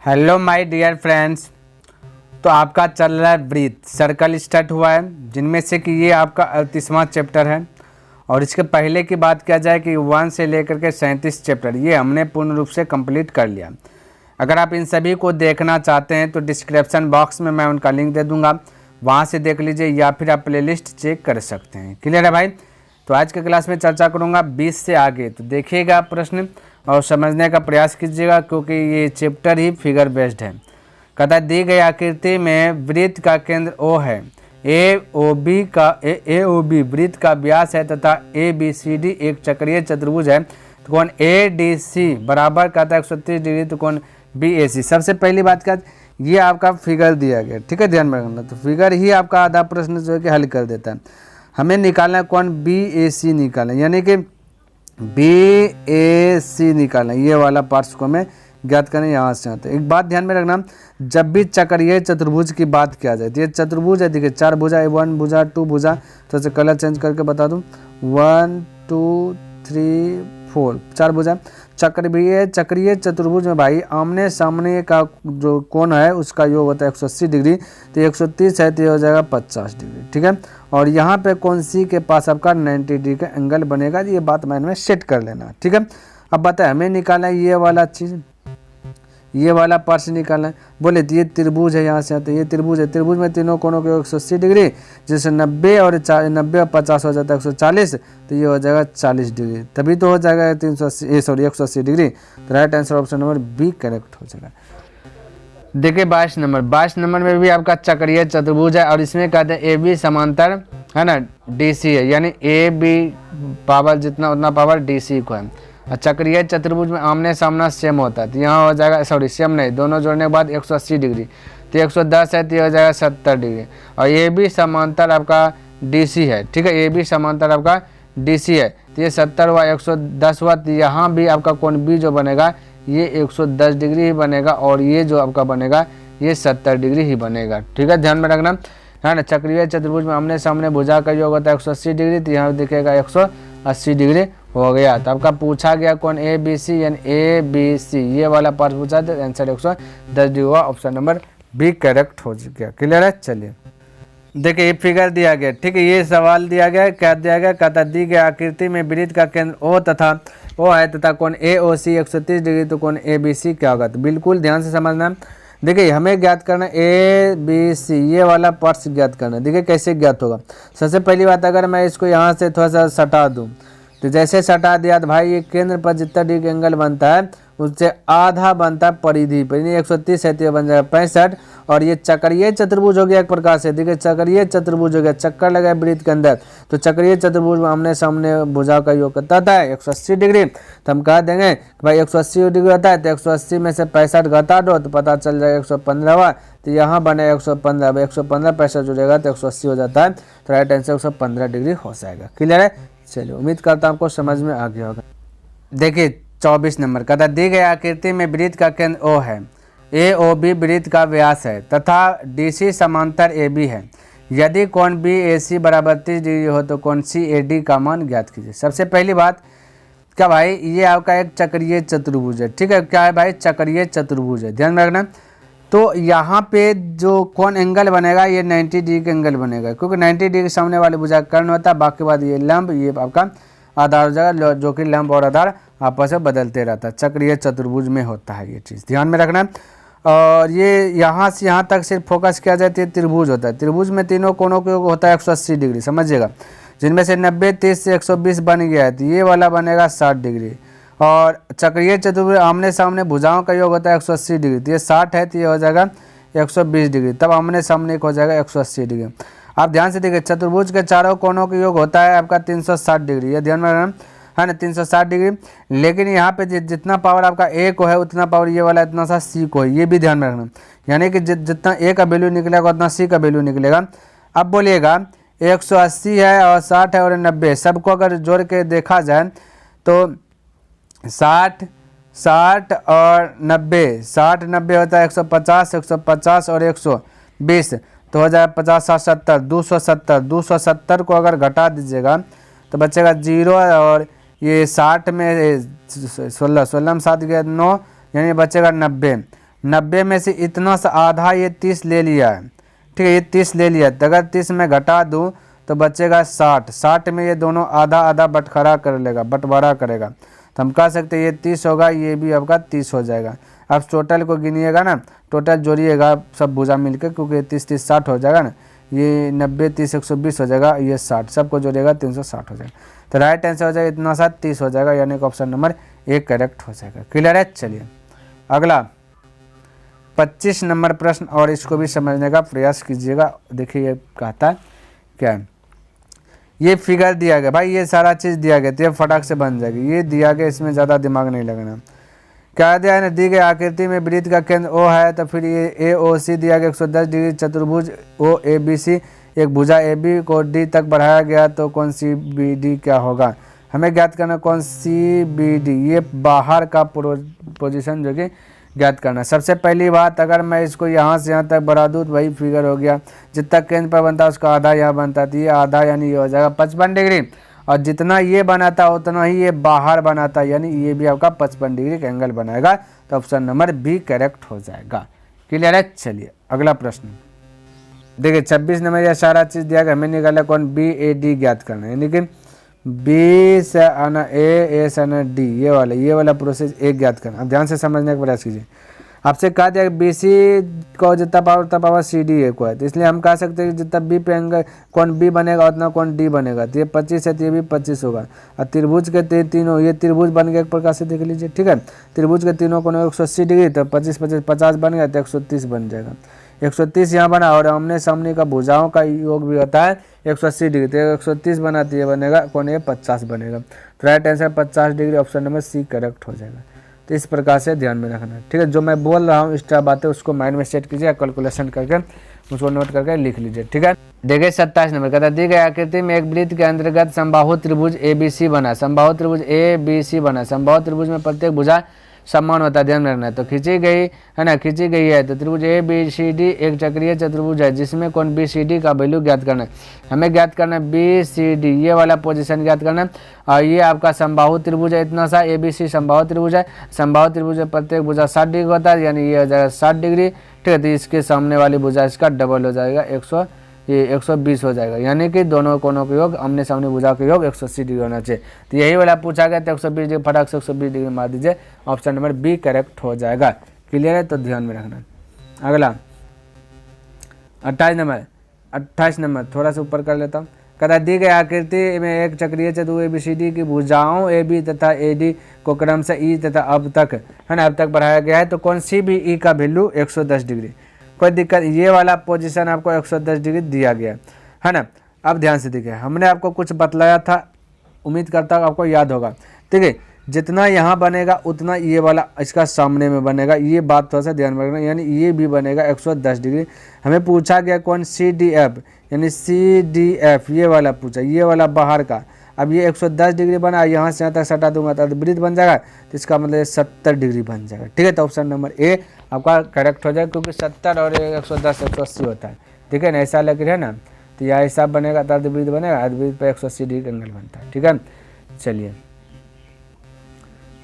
Hello my dear friends. तो आपका चल रहा है ब्रीथ सर्कल स्टार्ट हुआ है, जिनमें से कि ये आपका 38वां चैप्टर है। और इसके पहले की बात किया जाए कि 1 से लेकर के 37 चैप्टर ये हमने पूर्ण रूप से कंप्लीट कर लिया। अगर आप इन सभी को देखना चाहते हैं तो डिस्क्रिप्शन बॉक्स में मैं उनका लिंक दे दूंगा, वहाँ से देख लीजिए या फिर आप प्लेलिस्ट चेक कर सकते हैं। क्लियर है भाई? तो आज के क्लास में चर्चा करूँगा 20 से आगे, तो देखिएगा प्रश्न और समझने का प्रयास कीजिएगा, क्योंकि ये चैप्टर ही फिगर बेस्ड है। कहता दी गई आकृति में वृत्त का केंद्र O है, AOB वृत्त का व्यास है तथा ABCD एक चक्रीय चतुर्भुज है, तो कोण ADC बराबर कहता है 130 डिग्री, तो कोण BAC। सबसे पहली बात क्या, ये आपका फिगर दिया गया, ठीक है, ध्यान में रखना। तो फिगर ही आपका आधा प्रश्न जो है कि हल कर देता है। हमें निकालना है कोण BAC निकालना, यानी कि BAC निकालना, ये वाला पार्ट्स को हमें ज्ञात करना यहाँ से आता है। एक बात ध्यान में रखना, जब भी चक्रीय चतुर्भुज की बात किया जाए तो ये चतुर्भुज है, देखिए 4 भुजा, 1 भुजा 2 भुजा, तो ऐसे कलर चेंज करके बता दूँ, 1 2 3 4 4 भुजा। चक्रीय चतुर्भुज में भाई आमने सामने का जो कोण है उसका योग होता है 180 डिग्री, तो 130 है तो ये हो जाएगा 50 डिग्री, ठीक है। और यहाँ पे कोण C के पास आपका 90 डिग्री का एंगल बनेगा, ये बात माइंड में सेट कर लेना, ठीक है। अब बताए हमें निकालना है ये वाला चीज़, ये वाला पार्ट्स निकालना है। बोले तो ये त्रिभुज है, यहाँ से आता है ये त्रिभुज है, त्रिभुज में तीनों कोणों के 180 डिग्री, जैसे 90 और 50 हो जाता है 140, तो ये हो जाएगा 40 डिग्री, तभी तो हो जाएगा 180 डिग्री। तो right answer option number B correct हो जाएगा। देखिए 22 नंबर में भी आपका चक्रीय चतुर्भुज है, और इसमें कहते हैं AB समांतर है ना DC है, यानी AB पावर जितना उतना पावर DC को है। और चक्रीय चतुर्भुज में आमने सामना सेम होता है, तो यहाँ हो जाएगा सेम नहीं, दोनों जोड़ने के बाद 180 डिग्री, तो 110 है तो हो जाएगा 70 डिग्री। और AB समांतर आपका DC है, ठीक है, AB समांतर आपका DC है, तो ये 70 हुआ, 110 हुआ, तो यहाँ भी आपका कोण B जो बनेगा ये 110 डिग्री ही बनेगा, और ये जो आपका बनेगा ये 70 डिग्री ही बनेगा, ठीक है, ध्यान में रखना है ना। चक्रीय चतुर्भुज में आमने सामने भुजा का योग होता है 180 डिग्री, तो यहाँ दिखेगा 180 डिग्री हो गया। तो आपका पूछा गया कौन ABC यानी ABC, ये वाला पार्ट पूछा तो आंसर 110 डिग्री हुआ, ऑप्शन नंबर बी करेक्ट हो गया। क्लियर है? चलिए देखिए ये फिगर दिया गया, ठीक है, ये सवाल दिया गया, क्या दिया गया, कहता दी गई आकृति में वृत्त का केंद्र O है तथा कोण AOC 130 डिग्री, तो कोण ABC क्या होगा। तो बिल्कुल ध्यान से समझना। देखिए हमें ज्ञात करना ABC, ये वाला पार्ट्स ज्ञात करना। देखिए कैसे ज्ञात होगा। सबसे पहली बात, अगर मैं इसको यहाँ से थोड़ा सा सटा दूँ, तो जैसे सटा दिया तो भाई ये केंद्र पर जितना डिग्री एंगल बनता है उससे आधा बनता है परिधि पर, 130 है तो बन जाएगा 65। और ये चक्रीय चतुर्भुज हो गया एक प्रकार से। देखिए चक्रीय चतुर्भुज हो गया, चक्कर लगा वृत्त के अंदर, तो चक्रीय चतुर्भुज में आमने सामने भुजा का योग करता है 180 डिग्री। तो हम कह देंगे कि भाई 180 डिग्री होता है, तो 180 में से 65 घटा दो तो पता चल जाएगा 115 हुआ, तो यहाँ बने 115, 115 65 जुड़ेगा तो 180 हो जाता है। तो राइट आंसर 115 डिग्री हो जाएगा। क्लियर है? चलिए उम्मीद करता हूँ आपको समझ में आ गया होगा। देखिए 24 नंबर कहता दी गई आकृति में वृत्त का केंद्र O है, AOB वृत्त का व्यास है तथा DC समांतर AB है। यदि कोण BAC बराबर 30 डिग्री हो तो कोण CAD का मान ज्ञात कीजिए। सबसे पहली बात क्या भाई, ये आपका एक चक्रीय चतुर्भुज है, ठीक है, क्या है भाई, चक्रीय चतुर्भुज है, ध्यान में रखना। तो यहाँ पे जो कोण एंगल बनेगा ये 90 डिग्री का एंगल बनेगा, क्योंकि 90 डिग्री सामने वाले भुजा का कर्ण होता है, बाकी बाद ये लंब, ये आपका आधार हो जाएगा, जो कि लंब और आधार आपस में बदलते रहता है। चक्रीय चतुर्भुज में होता है ये चीज़, ध्यान में रखना। और ये यहाँ से यहाँ तक सिर्फ फोकस किया जाए तो त्रिभुज होता है। त्रिभुज में तीनों कोणों के योग होता है 180 डिग्री, समझिएगा, जिनमें से 90 30 से 120 बन गया है, तो ये वाला बनेगा 60 डिग्री। और चक्रीय चतुर्भुज आमने सामने भुजाओं का योग होता है 180 डिग्री, तो ये 60 है तो ये हो जाएगा 120 डिग्री, तब आमने सामने हो जाएगा 180 डिग्री। आप ध्यान से देखिए चतुर्भुज के चारों कोणों का योग होता है आपका 360 डिग्री, ये ध्यान में रखना है ना, 360 डिग्री। लेकिन यहाँ पे जितना पावर आपका A को है उतना पावर ये वाला इतना सा C को है, ये भी ध्यान में रखना। यानी कि जितना A का वैल्यू निकलेगा उतना C का वैल्यू निकलेगा। अब बोलिएगा 180 है और 60 है और 90, सबको अगर जोड़ के देखा जाए तो 60 और 90, 60 90 होता है 150, 150 और 120, तो हो जाएगा 50 60 70, 270, 270 को अगर घटा दीजिएगा तो बचेगा 0, और ये 60 में 16 में 7 गया 9, यानी बचेगा 90। 90 में से इतना सा आधा ये 30 ले लिया है, ठीक है, ये 30 ले लिया, तो अगर 30 में घटा दूँ तो बचेगा 60, 60 में ये दोनों आधा आधा बंटवारा करेगा, तो हम कह सकते हैं ये 30 होगा, ये भी आपका 30 हो जाएगा। अब टोटल को गिनिएगा ना, टोटल जोड़िएगा सब भुजा मिलकर, क्योंकि 30 30 60 हो जाएगा ना, ये 90 30 120 हो जाएगा, ये 60 सबको जोड़िएगा 360 हो जाएगा। तो राइट आंसर हो जाएगा इतना सा 30 हो जाएगा, यानी कि ऑप्शन नंबर ए करेक्ट हो जाएगा। क्लियर है। चलिए अगला 25 नंबर प्रश्न, और इसको भी समझने का प्रयास कीजिएगा। देखिए ये कहता है क्या है, ये फिगर दिया गया भाई, ये सारा चीज़ दिया गया, तो ये फटाक से बन जाएगी, ये दिया गया, इसमें ज़्यादा दिमाग नहीं लगना। क्या दिया है ना, दी गई आकृति में वृत्त का केंद्र O है, तो फिर ये AOC दिया गया 110 डिग्री चतुर्भुज OABC, एक भुजा AB को D तक बढ़ाया गया, तो कौन सी BD क्या होगा, हमें ज्ञात करना कौन सी BD, ये बाहर का पोजीशन जो कि ज्ञात करना। सबसे पहली बात, अगर मैं इसको यहाँ से यहाँ तक बढ़ा दूँ तो वही फिगर हो गया, जितना केंद्र पर बनता है उसका आधा यहाँ बनता, तो ये आधा यानी ये हो जाएगा 55 डिग्री, और जितना ये बनाता उतना ही ये बाहर बनाता, यानी ये भी आपका 55 डिग्री का एंगल बनाएगा, तो ऑप्शन नंबर बी करेक्ट हो जाएगा। क्लियर है। चलिए अगला प्रश्न देखिए 26 नंबर, यह सारा चीज़ दिया गया, हमें निकाला कौन BAD ज्ञात करना, यानी कि B से आना A से आना D, ये वाला प्रोसेस एक ज्ञात करना। अब ध्यान से समझने का प्रयास कीजिए। आपसे कहा दिया BC को जितना पावर उतना पावर CD A को है, तो इसलिए हम कह सकते हैं कि जितना B पे एंगल कौन B बनेगा उतना कौन D बनेगा, तो ये 25 है तो ये भी 25 होगा। और त्रिभुज के तीनों, ये त्रिभुज बन गया एक प्रकार से, देख लीजिए, ठीक है, त्रिभुज के तीनों कोनों 180 डिग्री, तो 25 25 50 बन गया, तो 130 बन जाएगा। 130 यहाँ बना, और आमने सामने का भुजाओं का योग भी होता है 180 डिग्री, तो 130 बनाती है, बनेगा कौन, ये 50 बनेगा। तो राइट आंसर 50 डिग्री, ऑप्शन नंबर सी करेक्ट हो जाएगा। तो इस प्रकार से ध्यान में रखना है, ठीक है, जो मैं बोल रहा हूँ एक्स्ट्रा बातें उसको माइंड में सेट कीजिए, कैलकुलेशन करके उसको नोट करके लिख लीजिए, ठीक है। देखिए 27 नंबर कहता है, दी गई आकृति में एक वृत्त के अंतर्गत समबाहु त्रिभुज ABC बना, समबाहु त्रिभुज ABC बना, समबाहु त्रिभुज में प्रत्येक भुजा समान होता है, ध्यान में रखना है। तो खींची गई है ना, खींची गई है, तो त्रिभुज ABCD एक चक्रीय चतुर्भुज है, जिसमें कौन BCD का वैल्यू ज्ञात करना है, हमें ज्ञात करना है BCD, ये वाला पोजीशन ज्ञात करना है। और ये आपका समबाहु त्रिभुज है, इतना सा ABC समबाहु त्रिभुज है, समबाहु त्रिभुज में प्रत्येक भुजा 60 डिग्री होता है, यानी ये हो जाएगा 60 डिग्री, ठीक है। तो इसके सामने वाली भुजा इसका डबल हो जाएगा, 120 हो जाएगा, यानी कि दोनों कोनों के योग, आमने सामने भुजा के योग 180 डिग्री होना चाहिए। तो यही वाला पूछा गया, तो 120 डिग्री फटाक से 120 डिग्री मार दीजिए, ऑप्शन नंबर बी करेक्ट हो जाएगा। क्लियर है, तो ध्यान में रखना। अगला 28 नंबर थोड़ा सा ऊपर कर लेता हूँ। कहता दी गई आकृति में एक चक्रीय चतुर्भुज ABCD की भुजाओं AB तथा AD को क्रम से E तथा अब तक, है ना, अब तक बढ़ाया गया है, तो कौन CBE का वैल्यू 110 डिग्री, कोई दिक्कत, ये वाला पोजीशन आपको 110 डिग्री दिया गया है ना। अब ध्यान से देखिए, हमने आपको कुछ बतलाया था, उम्मीद करता हूँ आपको याद होगा, ठीक है। जितना यहाँ बनेगा उतना ये वाला इसका सामने में बनेगा, ये बात थोड़ा सा ध्यान में रखना, यानी ये भी बनेगा 110 डिग्री। हमें पूछा गया कौन CDF, यानी CDF ये वाला पूछा, ये वाला बाहर का। अब ये 110 डिग्री बना, यहाँ से यहाँ तक सटा दूंगा तो वृत्त बन जाएगा, तो इसका मतलब 70 डिग्री बन जाएगा, ठीक है। तो ऑप्शन नंबर ए आपका करेक्ट हो जाएगा, क्योंकि 70 और 110 180 होता है, ठीक है ना, ऐसा लग रहा है ना, तो यह हिसाब बनेगा, तो अर्धवृत्त बनेगा, अर्धवृत्त पर 180 डिग्री एंगल बनता है, ठीक है। चलिए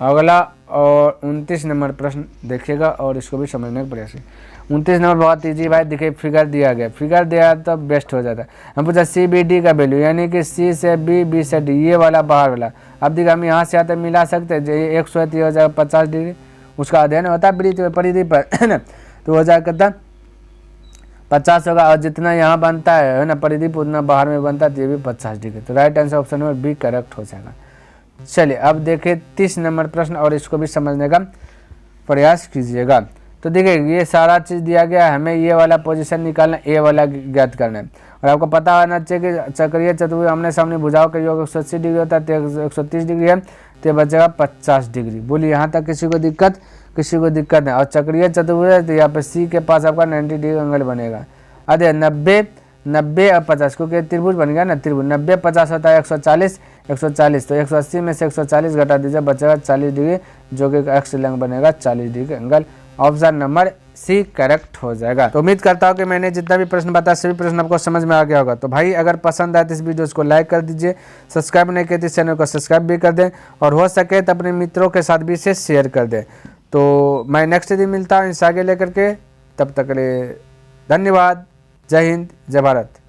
अगला और 29 नंबर प्रश्न देखिएगा, और इसको भी समझने का प्रयास है। 29 नंबर बहुत ईजी भाई, देखिए फिगर दिया गया, फिगर दिया तो बेस्ट हो जाता है। हम पूछा CBD का वैल्यू, यानी कि C से B, B से D, ये वाला बाहर वाला। अब देखिए हम यहाँ से आते मिला सकते हैं, ये 100 हो जाएगा 50 डिग्री, उसका अध्ययन होता है वृत्त परिधि पर, है ना, तो हो जाएगा कितना 50 होगा, और जितना यहाँ बनता है ना परिधि पर उतना बाहर में बनता है, तो ये भी 50 डिग्री। तो right answer option number B correct हो जाएगा। चलिए अब देखिए 30 नंबर प्रश्न, और इसको भी समझने का प्रयास कीजिएगा। तो देखिए ये सारा चीज़ दिया गया है, हमें ये वाला पोजीशन निकालना, ए वाला ज्ञात करना है, और आपको पता होना चाहिए कि चक्रीय चतुर्भुज आमने सामने भुजाओं का योग 180 डिग्री होता है, तो 130 डिग्री है, तो बचेगा 50 डिग्री। बोलिए यहाँ तक किसी को दिक्कत, किसी को दिक्कत है। और चक्रीय चतुर्भुज है, तो यहाँ पे C के पास आपका 90 डिग्री एंगल बनेगा। अरे 90 और 50, क्योंकि त्रिभुज बन गया ना, त्रिभुज 90 50 होता है 140, तो 180 में से 140 घटा दीजिए, बचेगा 40 डिग्री, जो कि एक्स लंग बनेगा 40 degree angle. Option number C correct हो जाएगा। तो उम्मीद करता हूँ कि मैंने जितना भी प्रश्न बताया सभी प्रश्न आपको समझ में आ गया होगा। तो भाई अगर पसंद आए तो इस वीडियो को लाइक कर दीजिए, सब्सक्राइब नहीं किए तो इस चैनल को सब्सक्राइब भी कर दें, और हो सके तो अपने मित्रों के साथ भी इसे शेयर कर दें। तो मैं नेक्स्ट दिन मिलता हूँ इससे आगे लेकर के, तब तक के लिए धन्यवाद। जय हिंद, जय भारत।